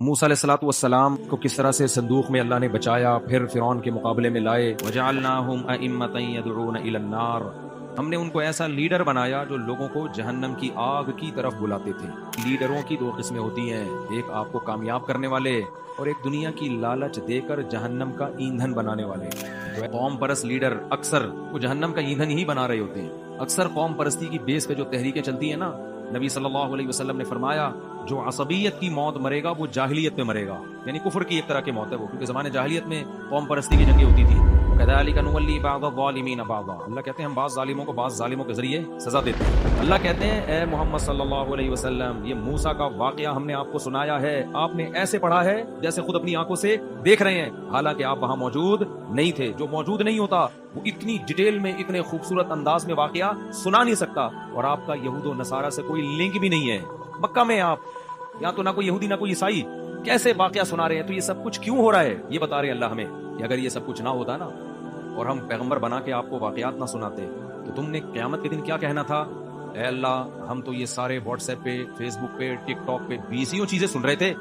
موسیٰ علیہ الصلوۃ والسلام کو کس طرح سے صندوق میں اللہ نے بچایا، پھر فرعون کے مقابلے میں لائے۔ وَجَعَلْنَاهُمْ أَئِمَّةً يَدْعُونَ إِلَى النَّارِ، ہم نے ان کو ایسا لیڈر بنایا جو لوگوں کو جہنم کی آگ کی طرف بلاتے تھے۔ لیڈروں کی دو قسمیں ہوتی ہیں، ایک آپ کو کامیاب کرنے والے اور ایک دنیا کی لالچ دے کر جہنم کا ایندھن بنانے والے۔ تو قوم پرست لیڈر اکثر وہ جہنم کا ایندھن ہی بنا رہے ہوتے ہیں۔ اکثر قوم پرستی کی بیس پہ جو تحریکیں چلتی ہیں نا، نبی صلی اللہ علیہ وسلم نے فرمایا جو عصبیت کی موت مرے گا وہ جاہلیت میں مرے گا، یعنی کفر کی ایک طرح کی موت ہے وہ، کیونکہ زمانے جاہلیت میں قوم پرستی کی جنگیں ہوتی تھیں۔ وَكَذَلِكَ نُوَلِّي بَعْضَ الظَّالِمِينَ بَعْضًا، اللہ کہتے ہیں ہم بعض ظالموں کو بعض ظالموں کے ذریعے سزا دیتے ہیں۔ اللہ کہتے ہیں اے محمد صلی اللہ علیہ وسلم، یہ موسیٰ کا واقعہ ہم نے آپ کو سنایا ہے، آپ نے ایسے پڑھا ہے جیسے خود اپنی آنکھوں سے دیکھ رہے ہیں، حالانکہ آپ وہاں موجود نہیں تھے۔ جو موجود نہیں ہوتا وہ اتنی ڈیٹیل میں، اتنے خوبصورت انداز میں واقعہ سنا نہیں سکتا، اور آپ کا یہود و نصارہ سے کوئی لنک بھی نہیں ہے۔ مکہ میں آپ یہاں تو نہ کوئی یہودی نہ کوئی عیسائی، کیسے واقعہ سنا رہے ہیں؟ تو یہ سب کچھ کیوں ہو رہا ہے یہ بتا رہے ہیں اللہ ہمیں، کہ اگر یہ سب کچھ نہ ہوتا نا اور ہم پیغمبر بنا کے آپ کو واقعات نہ سناتے تو تم نے قیامت کے دن کیا کہنا تھا؟ اے اللہ، ہم تو یہ سارے واٹس ایپ پہ، فیس بک پہ، ٹک ٹاک پہ بیسیوں چیزیں سن رہے تھے،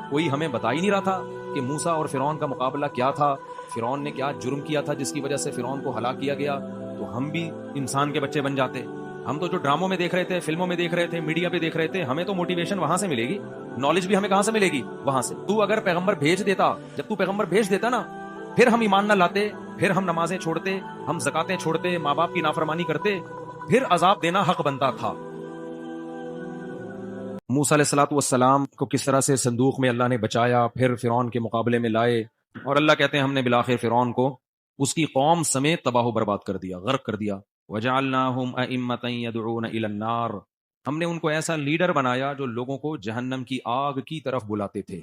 کوئی ہمیں بتا ہی نہیں رہا تھا کہ موسیٰ اور فرعون کا مقابلہ کیا تھا، فرعون نے کیا جرم کیا تھا جس کی وجہ سے فرعون کو ہلاک کیا گیا، تو ہم بھی انسان کے بچے بن جاتے۔ ہم تو جو ڈراموں میں دیکھ رہے تھے، فلموں میں دیکھ رہے تھے، میڈیا پہ دیکھ رہے تھے، ہمیں تو موٹیویشن وہاں سے ملے گی، نالج بھی ہمیں کہاں سے ملے گی؟ وہاں سے۔ تو اگر پیغمبر بھیج دیتا، جب تو پیغمبر بھیج دیتا نا، پھر ہم ایمان نہ لاتے، پھر ہم نمازیں چھوڑتے، ہم زکاتیں چھوڑتے، ماں باپ کی نافرمانی کرتے، پھر عذاب دینا حق بنتا تھا۔ موسیٰ علیہ الصلوۃ والسلام کو کس طرح سے صندوق میں اللہ نے بچایا، پھر فرعون کے مقابلے میں لائے، اور اللہ کہتے ہیں ہم نے بالآخر فرعون کو اس کی قوم سمیت تباہ و برباد کر دیا، غرق کر دیا۔ وَجَعَلْنَاهُمْ أَئِمَّةً يَدْعُونَ إِلَى النَّارِ، ہم نے ان کو ایسا لیڈر بنایا جو لوگوں کو جہنم کی آگ کی طرف بلاتے تھے۔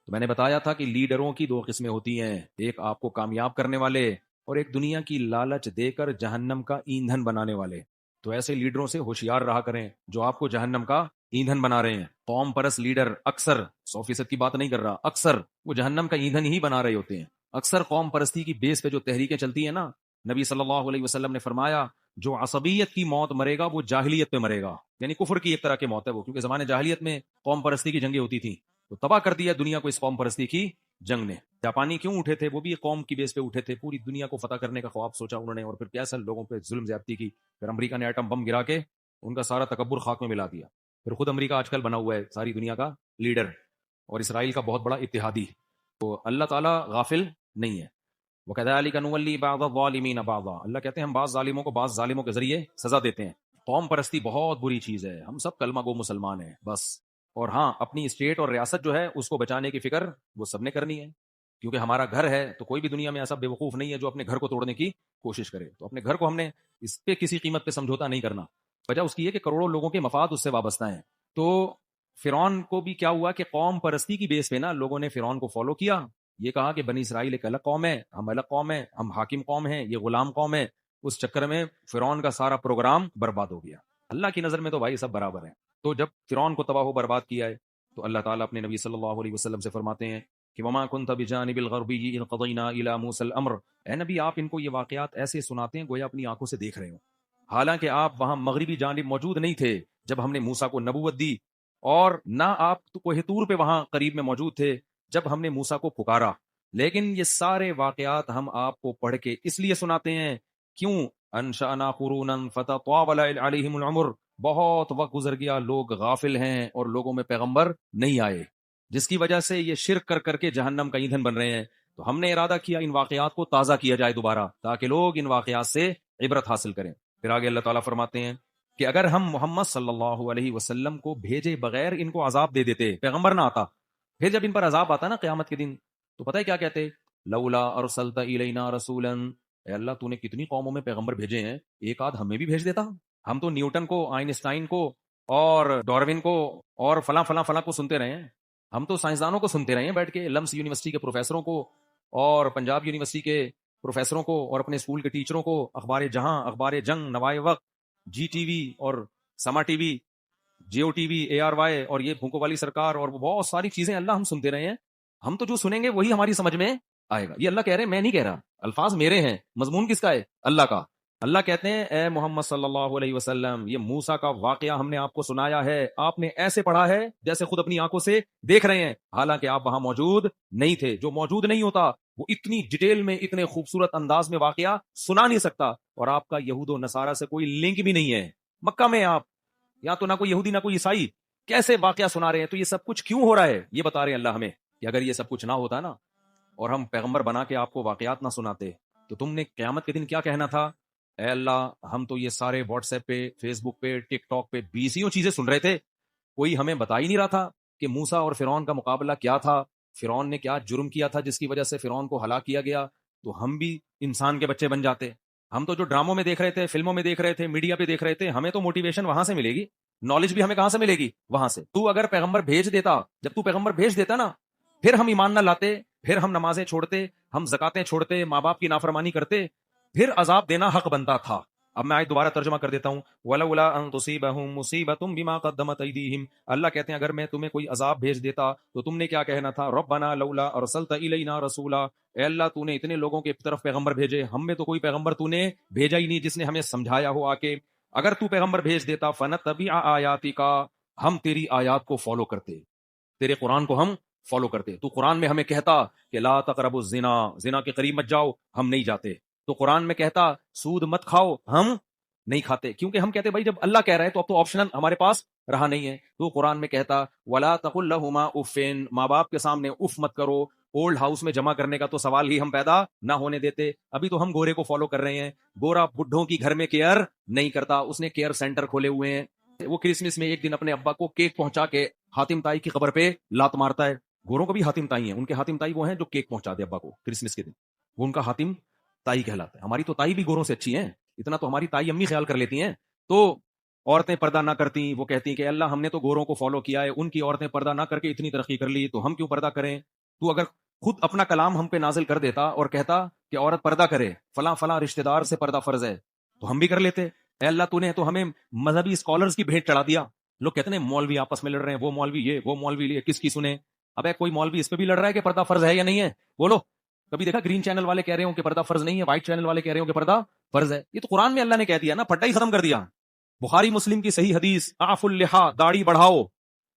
تو میں نے بتایا تھا کہ لیڈروں کی دو قسمیں ہوتی ہیں، ایک آپ کو کامیاب کرنے والے اور ایک دنیا کی لالچ دے کر جہنم کا ایندھن بنانے والے۔ تو ایسے لیڈروں سے ہوشیار رہا کریں جو آپ کو جہنم کا ایندھن بنا رہے ہیں۔ قوم پرست لیڈر اکثر 100% کی بات نہیں کر رہا، اکثر وہ جہنم کا ایندھن ہی بنا رہے ہوتے ہیں۔ اکثر قوم پرستی کی بیس پہ جو تحریکیں چلتی ہیں نا، نبی صلی اللہ علیہ وسلم نے فرمایا جو عصبیت کی موت مرے گا وہ جاہلیت میں مرے گا، یعنی کفر کی ایک طرح کی موت ہے وہ، کیونکہ زمانے جاہلیت میں قوم پرستی کی جنگیں ہوتی تھیں، تو تباہ کر دیا دنیا کو اس قوم پرستی کی جنگ نے۔ جاپانی کیوں اٹھے تھے؟ وہ بھی قوم کی بیس پہ اٹھے تھے، پوری دنیا کو فتح کرنے کا خواب سوچا انہوں نے، اور پھر کیسا لوگوں پہ ظلم زیادتی کی، پھر امریکہ نے ایٹم بم گرا کے ان کا سارا تکبر خاک میں ملا دیا، پھر خود امریکہ آج کل بنا ہوا ہے ساری دنیا کا لیڈر اور اسرائیل کا بہت بڑا اتحادی۔ تو اللہ تعالیٰ غافل نہیں ہے۔ وَكَذَلِكَ نُوَلِّي بَعْضَ الظَّالِمِينَ بَعْضًا، اللہ کہتے ہیں ہم بعض ظالموں کو بعض ظالموں کے ذریعے سزا دیتے ہیں۔ قوم پرستی بہت بری چیز ہے، ہم سب کلمہ گو مسلمان ہیں بس، اور ہاں اپنی اسٹیٹ اور ریاست جو ہے اس کو بچانے کی فکر وہ سب نے کرنی ہے، کیونکہ ہمارا گھر ہے، تو کوئی بھی دنیا میں ایسا بے وقوف نہیں ہے جو اپنے گھر کو توڑنے کی کوشش کرے۔ تو اپنے گھر کو ہم نے اس پہ کسی قیمت پہ سمجھوتا نہیں کرنا، وجہ اس کی ہے کہ کروڑوں لوگوں کے مفاد اس سے وابستہ ہیں۔ تو فرعون کو بھی کیا ہوا کہ قوم پرستی کی بیس پہ نا لوگوں نے فرعون کو فالو کیا، یہ کہا کہ بنی اسرائیل ایک الگ قوم ہے، ہم الگ قوم ہے، ہم حاکم قوم ہیں، یہ غلام قوم ہے۔ اس چکر میں فرعون کا سارا پروگرام برباد ہو گیا۔ اللہ کی نظر میں تو بھائی سب برابر ہیں۔ تو جب فرعون کو تباہ و برباد کیا ہے تو اللہ تعالیٰ اپنے نبی صلی اللہ علیہ وسلم سے فرماتے ہیں کہ وما كنت بجانب الغربی اذ قضینا الی موسیٰ الامر، اے نبی آپ ان کو یہ واقعات ایسے سناتے ہیں گویا اپنی آنکھوں سے دیکھ رہے ہوں، حالانکہ آپ وہاں مغربی جانب موجود نہیں تھے جب ہم نے موسیٰ کو نبوت دی، اور نہ آپ کوہ طور پہ وہاں قریب میں موجود تھے جب ہم نے موسیٰ کو پکارا، لیکن یہ سارے واقعات ہم آپ کو پڑھ کے اس لیے سناتے ہیں، کیوں؟ انشأنا قرونا فتطاول علیہم العمر، بہت وقت گزر گیا، لوگ غافل ہیں اور لوگوں میں پیغمبر نہیں آئے، جس کی وجہ سے یہ شرک کر کر کے جہنم کا ایندھن بن رہے ہیں۔ تو ہم نے ارادہ کیا ان واقعات کو تازہ کیا جائے دوبارہ، تاکہ لوگ ان واقعات سے عبرت حاصل کریں۔ پھر آگے اللہ تعالیٰ فرماتے ہیں کہ اگر ہم محمد صلی اللہ علیہ وسلم کو بھیجے بغیر ان کو عذاب دے دیتے، پیغمبر نہ آتا، پھر جب ان پر عذاب آتا نا قیامت کے دن، تو پتہ ہے کیا کہتے؟ لولا ارسلت الینا رسولا، اے اللہ تو نے کتنی قوموں میں پیغمبر بھیجے ہیں، ایک آدھ ہمیں بھی بھیج دیتا، ہم تو نیوٹن کو، آئنسٹائن کو اور ڈاروین کو اور فلاں فلاں فلاں کو سنتے رہے ہیں، ہم تو سائنسدانوں کو سنتے رہے ہیں بیٹھ کے، لمس یونیورسٹی کے پروفیسروں کو اور پنجاب یونیورسٹی کے پروفیسروں کو اور اپنے اسکول کے ٹیچروں کو، اخبار جہاں، اخبار جنگ، نوائے وقت، جی ٹی وی اور Samaa T V, Geo T V, A R Y اور یہ بھونکو والی سرکار اور بہت ساری چیزیں اللہ ہم سنتے رہے ہیں، ہم تو جو سنیں گے وہی ہماری سمجھ میں آئے گا۔ یہ اللہ کہہ رہے ہیں، میں نہیں کہہ رہا، الفاظ میرے ہیں، مضمون کس کا ہے؟ اللہ کا۔ اللہ کہتے ہیں اے محمد صلی اللہ علیہ وسلم یہ موسیٰ کا واقعہ ہم نے آپ کو سنایا ہے، آپ نے ایسے پڑھا ہے جیسے خود اپنی آنکھوں سے دیکھ رہے ہیں، حالانکہ آپ وہاں موجود نہیں تھے۔ جو موجود نہیں ہوتا وہ اتنی ڈیٹیل میں اتنے خوبصورت انداز میں واقعہ سنا نہیں سکتا، اور آپ کا یہود و نصارہ سے کوئی لنک بھی نہیں ہے۔ مکہ میں آپ یا تو نہ کوئی یہودی نہ کوئی عیسائی، کیسے واقعہ سنا رہے ہیں؟ تو یہ سب کچھ کیوں ہو رہا ہے یہ بتا رہے ہیں اللہ ہمیں، کہ اگر یہ سب کچھ نہ ہوتا نا اور ہم پیغمبر بنا کے آپ کو واقعات نہ سناتے تو تم نے قیامت کے دن کیا کہنا تھا؟ اے اللہ ہم تو یہ سارے واٹس ایپ پہ، فیس بک پہ، ٹک ٹاک پہ بیسیوں چیزیں سن رہے تھے، کوئی ہمیں بتا ہی نہیں رہا تھا کہ موسیٰ اور فرعون کا مقابلہ کیا تھا، فرعون نے کیا جرم کیا تھا جس کی وجہ سے فرعون کو ہلاک کیا گیا، تو ہم بھی انسان کے بچے بن جاتے۔ ہم تو جو ڈراموں میں دیکھ رہے تھے، فلموں میں دیکھ رہے تھے، میڈیا پہ دیکھ رہے تھے، ہمیں تو موٹیویشن وہاں سے ملے گی، نالج بھی ہمیں کہاں سے ملے گی؟ وہاں سے۔ تو اگر پیغمبر بھیج دیتا، جب تو پیغمبر بھیج دیتا نا، پھر ہم ایمان نہ لاتے، پھر ہم نمازیں چھوڑتے، ہم زکاتیں چھوڑتے، ماں باپ کی نافرمانی کرتے، پھر عذاب دینا حق بنتا تھا۔ اب میں آیت دوبارہ ترجمہ کر دیتا ہوں، وَلَوْلَا أَن تُصِيبَهُم مُّصِيبَةٌ بِمَا قَدَّمَتْ أَيْدِيهِمْ، اللہ کہتے ہیں اگر میں تمہیں کوئی عذاب بھیج دیتا تو تم نے کیا کہنا تھا؟ رَبَّنَا لَوْلَا أَرْسَلْتَ إِلَيْنَا رَسُولًا، اے اللہ تو نے اتنے لوگوں کی طرف پیغمبر بھیجے، ہم میں تو کوئی پیغمبر تو نے بھیجا ہی نہیں جس نے ہمیں سمجھایا ہو آ کے، اگر تو پیغمبر بھیج دیتا فَنَتَّبِعَ آیَاتِكَ، ہم تیری آیات کو فالو کرتے، تیرے قرآن کو ہم فالو کرتے۔ تو قرآن میں ہمیں کہتا کہ لا تقربوا الزنا، زنا کے قریب مت جاؤ، ہم نہیں جاتے۔ تو قرآن میں کہتا سود مت کھاؤ، ہم نہیں کھاتے، کیونکہ ہم کہتے بھائی جب اللہ کہہ رہا ہے تو اب تو آپشنل ہمارے پاس رہا نہیں ہے۔ تو قرآن میں کہتا ولا تقل لهما اف، ماں باپ کے سامنے اف مت کرو۔ اولڈ ہاؤس میں جمع کرنے کا تو سوال ہی ہم پیدا نہ ہونے دیتے۔ ابھی تو ہم گورے کو فالو کر رہے ہیں، گورا بڈھوں کی گھر میں کیئر نہیں کرتا، اس نے کیئر سینٹر کھولے ہوئے ہیں، وہ کرسمس میں ایک دن اپنے ابا کو کیک پہنچا کے حاتم تائی کی قبر پہ لات مارتا ہے۔ گوروں کو بھی حاتم تائی ہیں، ان کے حاتم تائی وہ ہیں جو کیک پہنچا دے ابا کو کرسمس کے دن، وہ ان کا حاتم تائی کہلاتا ہے۔ ہماری تو تائی بھی گوروں سے اچھی ہیں، اتنا تو ہماری تائی امی خیال کر لیتی ہیں۔ تو عورتیں پردہ نہ کرتی، وہ کہتی ہیں کہ اللہ ہم نے تو گوروں کو فالو کیا ہے، ان کی عورتیں پردہ نہ کر کے اتنی ترقی کر لی تو ہم کیوں پردہ کریں؟ تو اگر خود اپنا کلام ہم پہ نازل کر دیتا اور کہتا کہ عورت پردہ کرے، فلاں فلاں رشتہ دار سے پردہ فرض ہے، تو ہم بھی کر لیتے۔ اے اللہ تو نے تو ہمیں مذہبی اسکالرز کی بھیٹ چڑھا دیا۔ لوگ کہتے ہیں مولوی آپس میں لڑ رہے ہیں، وہ مولوی یہ، وہ مولوی یہ، کس کی سنیں؟ ابے کوئی مولوی اس پہ بھی لڑ رہا ہے کہ پردہ فرض ہے یا نہیں ہے؟ بولو، کبھی دیکھا گرین چینل والے کہہ رہے ہوں کہ پردہ فرض نہیں ہے، وائٹ چینل والے کہہ رہے ہوں کہ پردہ فرض ہے؟ یہ تو قرآن میں اللہ نے کہہ دیا نا، پھٹا ہی ختم کر دیا۔ بخاری مسلم کی صحیح حدیث، اعفوا اللحا، داڑھی بڑھاؤ،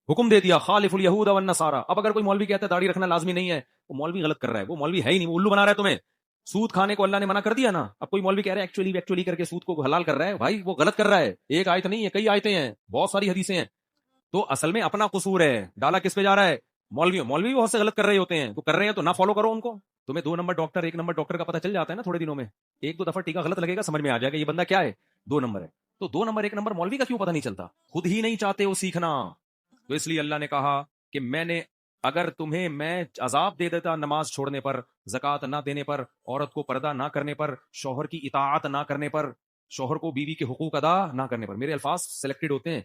حکم دے دیا، خالف الیہود والنصارى۔ اب اگر کوئی مولوی کہتا ہے داڑھی رکھنا لازمی نہیں ہے، وہ مولوی غلط کر رہا ہے، وہ مولوی ہے ہی نہیں، وہ الو بنا رہا ہے تمہیں۔ سود کھانے کو اللہ نے منع کر دیا نا، اب کوئی مولوی کہہ رہا ہے ایکچولی کر کے سود کو حلال کر رہا ہے، بھائی وہ غلط کر رہا ہے، ایک آیت نہیں ہے، کئی آیتیں ہیں، بہت ساری حدیثیں ہیں۔ تو اصل میں اپنا قصور ہے، ڈالا کس پہ جا رہا ہے؟ مولوی بہت سے غلط کر رہے ہوتے ہیں، تو کر رہے ہیں تو نہ فالو کرو ان کو۔ تمہیں 2 نمبر ڈاکٹر 1 نمبر ڈاکٹر کا پتہ چل جاتا ہے نا تھوڑے دنوں میں، 1-2 دفعہ ٹیکا غلط لگے گا، سمجھ میں آ جائے گا یہ بندہ کیا ہے، 2 نمبر ہے۔ تو 2 نمبر 1 نمبر مولوی کا کیوں پتہ نہیں چلتا؟ خود ہی نہیں چاہتے وہ سیکھنا۔ تو اس لیے اللہ نے کہا کہ اگر تمہیں میں عذاب دے دیتا نماز چھوڑنے پر، زکوٰۃ نہ دینے پر، عورت کو پردہ نہ کرنے پر، شوہر کی اطاعت نہ کرنے پر، شوہر کو بیوی کے حقوق ادا نہ کرنے پر، میرے الفاظ سلیکٹڈ ہوتے ہیں،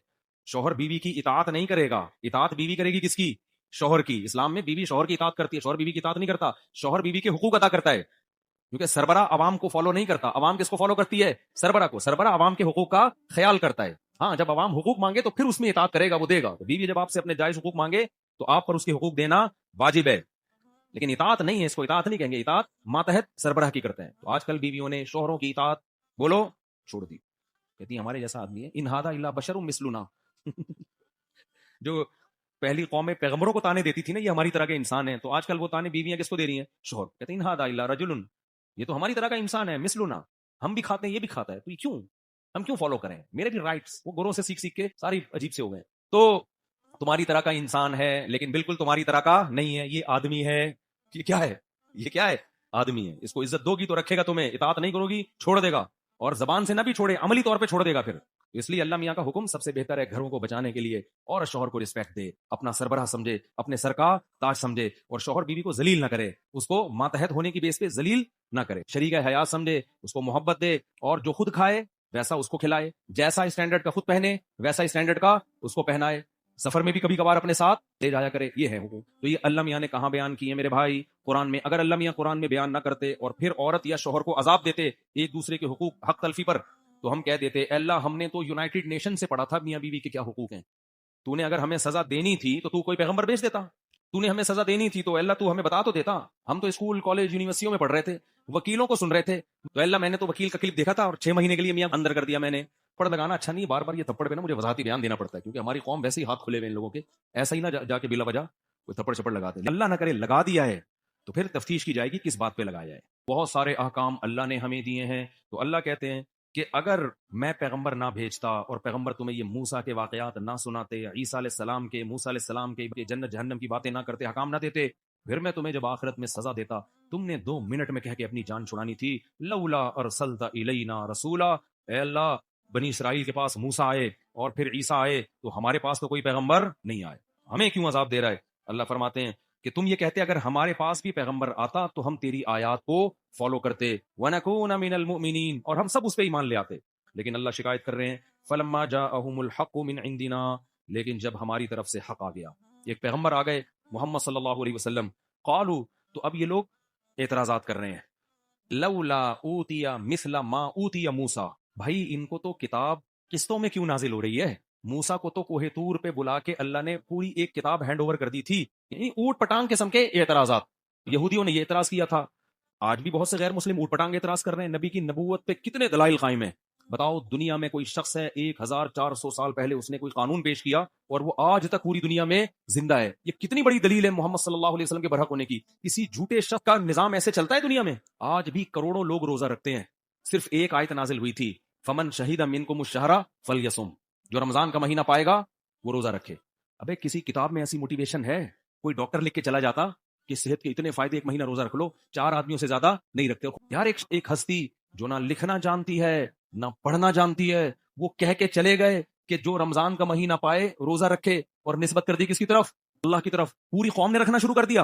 شوہر بیوی کی اطاعت نہیں کرے گا، اطاعت بیوی کرے گی کس کی؟ شوہر کی۔ اسلام میں بیوی شوہر کی اطاعت کرتی ہے، شوہر بیوی کی اطاعت نہیں کرتا، شوہر بیوی کے حقوق ادا کرتا ہے، کیونکہ سربراہ عوام کو فالو نہیں کرتا۔ عوام کس کو فالو کرتی ہے؟ سربراہ کو۔ سربراہ عوام کے حقوق کا خیال کرتا ہے، ہاں جب عوام حقوق مانگے تو پھر اس میں اطاعت کرے گا، وہ دے گا۔ تو بیوی جب آپ سے اپنے جائز حقوق مانگے تو آپ پر اس کے حقوق دینا واجب ہے، لیکن اطاعت نہیں ہے، اس کو اطاعت نہیں کہیں گے، اطاعت ماتحت سربراہ کی کرتے ہیں۔ تو آج کل بیویوں نے شوہروں کی اطاعت بولو چھوڑ دی، کہتی ہیں ہمارے جیسا آدمی ہے، ان ھذا الا بشر مثلنا۔ جو پہلی قومیں پیغمبروں کو تانے دیتی تھی نا، یہ ہماری طرح کے انسان ہیں، تو آج کل وہ تانے بیویاں کس کو دے رہی ہیں؟ شوہر، کہتے ہیں ان ھذا الا رجل، یہ تو ہماری طرح کا انسان ہے، مثلنا، ہم بھی کھاتے ہیں یہ بھی کھاتا ہے، تو یہ ہم کیوں فالو کریں؟ میرے بھی رائٹس، وہ گوروں سے سیکھ کے ساری عجیب سے ہو گئے۔ تو تمہاری طرح کا انسان ہے لیکن بالکل تمہاری طرح کا نہیں ہے، یہ آدمی ہے۔ یہ کیا ہے؟ یہ کیا ہے؟ آدمی ہے، اس کو عزت دو گی تو رکھے گا، تمہیں اطاعت نہیں کرو گی چھوڑ دے گا، اور زبان سے نہ بھی چھوڑے عملی طور پہ چھوڑ دے گا پھر۔ اس لیے اللہ میاں کا حکم سب سے بہتر ہے گھروں کو بچانے کے لیے، اور شوہر کو رسپیکٹ دے، اپنا سربراہ سمجھے، اپنے سر کا تاج سمجھے، اور شوہر بیوی کو ذلیل نہ کرے، اس کو ماتحت ہونے کی بیس پہ ذلیل نہ کرے، شریک حیات سمجھے، اس کو محبت دے، اور جو خود کھائے ویسا اس کو کھلائے، جیسا اسٹینڈرڈ کا خود پہنے ویسا اسٹینڈرڈ کا اس کو پہنائے، سفر میں بھی کبھی کبھار اپنے ساتھ لے جایا کرے، یہ ہے حقوق۔ تو یہ اللہ میاں نے کہاں بیان کیے میرے بھائی؟ قرآن میں۔ اگر اللہ میاں قرآن میں بیان نہ کرتے اور پھر عورت یا شوہر کو عذاب دیتے ایک دوسرے کے حقوق حق تلفی پر، تو ہم کہہ دیتے اے اللہ ہم نے تو یونائٹڈ نیشن سے پڑھا تھا میاں بیوی کے کیا حقوق ہیں، تو نے اگر ہمیں سزا دینی تھی تو کوئی پیغمبر بھیج دیتا، تو نے ہمیں سزا دینی تھی تو اللہ تو ہمیں بتا تو دیتا. ہم تو اسکول کالج یونیورسٹیوں میں پڑھ رہے تھے, وکیلوں کو سن رہے تھے, تو اللہ میں نے تو وکیل کا کلپ دیکھا تھا اور 6 مہینے کے لیے میاں اندر کر دیا میں نے. تھپڑ لگانا اچھا نہیں, بار بار یہ تھپڑ پہ نا مجھے وضاحتی بیان دینا پڑتا ہے, کیونکہ ہماری قوم ویسے ہی ہاتھ کھلے ہوئے ان لوگوں کے, ایسا ہی نہ جا کے بلا وجہ کوئی تھپڑ چپڑ لگاتے. اللہ نہ کرے لگا دیا ہے تو پھر تفتیش کی جائے گی کس بات پہ لگایا ہے. بہت سارے احکام اللہ نے ہمیں دیے ہیں, تو اللہ کہتے ہیں کہ اگر میں پیغمبر نہ بھیجتا اور پیغمبر تمہیں یہ موسیٰ کے واقعات نہ سناتے, عیسیٰ علیہ السلام کے, موسیٰ علیہ السلام کے جنت جہنم کی باتیں نہ کرتے, حکام نہ دیتے, پھر میں تمہیں جب آخرت میں سزا دیتا, تم نے 2 منٹ میں کہہ کے اپنی جان چھڑانی تھی. لولا ارسلت الینا رسولا, اے اللہ بنی اسرائیل کے پاس موسیٰ آئے اور پھر عیسیٰ آئے, تو ہمارے پاس تو کوئی پیغمبر نہیں آئے, ہمیں کیوں عذاب دے رہا ہے. اللہ فرماتے ہیں کہ تم یہ کہتے اگر ہمارے پاس بھی پیغمبر آتا تو ہم تیری آیات کو فالو کرتے, وَنَكُونَ مِنَ الْمُؤْمِنِينَ, اور ہم سب اس پہ ایمان لے آتے. لیکن اللہ شکایت کر رہے ہیں فَلَمَّا جَاءَهُمُ الْحَقُّ مِنْ عِنْدِنَا, لیکن جب ہماری طرف سے حق آ گیا, ایک پیغمبر آ گئے محمد صلی اللہ علیہ وسلم, قالوا, تو اب یہ لوگ اعتراضات کر رہے ہیں, لولا اوتی مثل ما اوتی موسیٰ, بھائی ان کو تو کتاب قسطوں میں کیوں نازل ہو رہی ہے, موسیٰ کو تو کوہ طور پہ بلا کے اللہ نے پوری ایک کتاب ہینڈ اوور کر دی تھی. یعنی اوٹ پٹانگ قسم کے اعتراضات. یہودیوں نے یہ اعتراض کیا تھا, آج بھی بہت سے غیر مسلم اوٹ پٹانگ اعتراض کر رہے ہیں. نبی کی نبوت پہ کتنے دلائل قائم ہیں. بتاؤ دنیا میں کوئی شخص ہے 1400 سال پہلے اس نے کوئی قانون پیش کیا اور وہ آج تک پوری دنیا میں زندہ ہے, یہ کتنی بڑی دلیل ہے محمد صلی اللہ علیہ وسلم کے برحق ہونے کی. کسی جھوٹے شخص کا نظام ایسے چلتا ہے دنیا میں. آج بھی کروڑوں لوگ روزہ رکھتے ہیں, صرف ایک آیت نازل ہوئی تھی, فمن شہید منکم الشہر فلیصم, جو رمضان کا مہینہ پائے گا وہ روزہ رکھے. ابے کسی کتاب میں ایسی موٹیویشن ہے؟ کوئی ڈاکٹر لکھ کے چلا جاتا کہ صحت کے اتنے فائدے, 1 مہینہ روزہ رکھ لو, 4 آدمیوں سے زیادہ نہیں رکھتے یار. ایک ہستی جو نہ لکھنا جانتی ہے نہ پڑھنا جانتی ہے, وہ کہہ کے چلے گئے کہ جو رمضان کا مہینہ پائے روزہ رکھے, اور نسبت کر دی کس کی طرف؟ اللہ کی طرف. پوری قوم نے رکھنا شروع کر دیا.